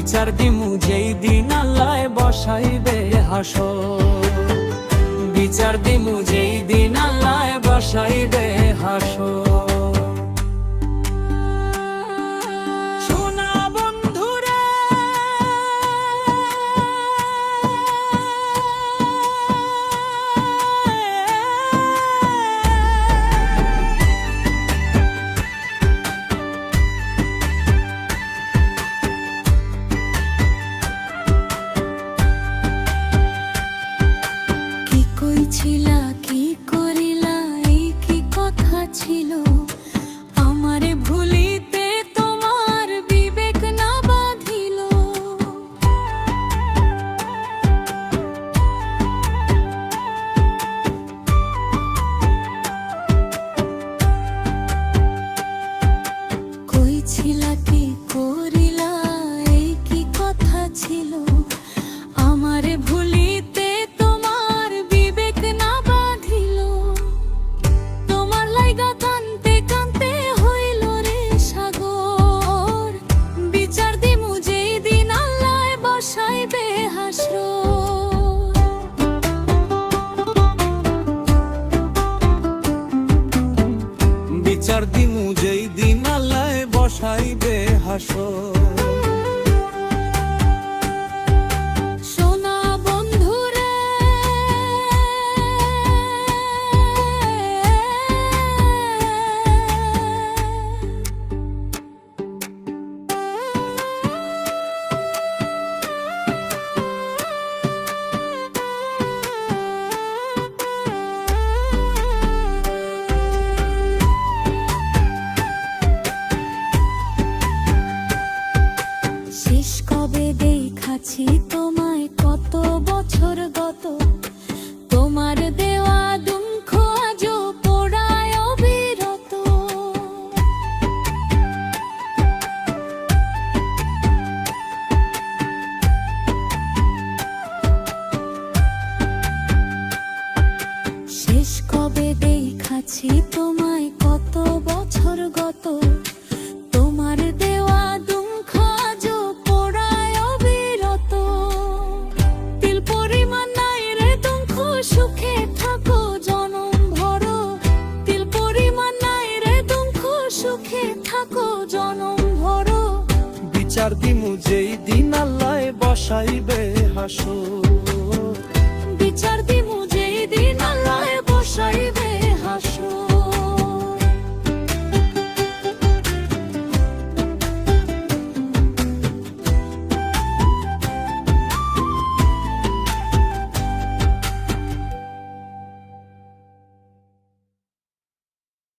বিচার দিমু যেই দিন আল্লাহ বসাইবে হাসর, বিচার দিমু যেই দিন আল্লাহ বসাইবে হাসর। ছিলা কি করিলা এই কি কথা ছিল, আমারে ভুলিতে তোমার বিবেক না বাঁধিল। কই ছিলা কি করিলা এই কি কথা ছিল, আমারে ভুলিতে বিচার দিমু যেই দিন আল্লাহ বসাইবে হাসর। শেষ কবে দেখাছি তোমায় কত বছর গত, তোমার দেওয়া দুঃখ আজও পোড়ায় অবিরত। শেষ কবে দেখাছি তোমায় কত বছর গত, তোমার দেওয়া দুঃখ আজও পোড়ায় অবিরত। তিল পরিমাণ নাই রে দুঃখ সুখে থাকো জনম ভর, তিল পরিমাণ নাই রে দুঃখ সুখে থাকো জনম ভর। বিচার দিমু যেই দিন আল্লাহ বসাইবে হাসর, বিচার দিমু যেই দিন আল্লাহ বসাইবে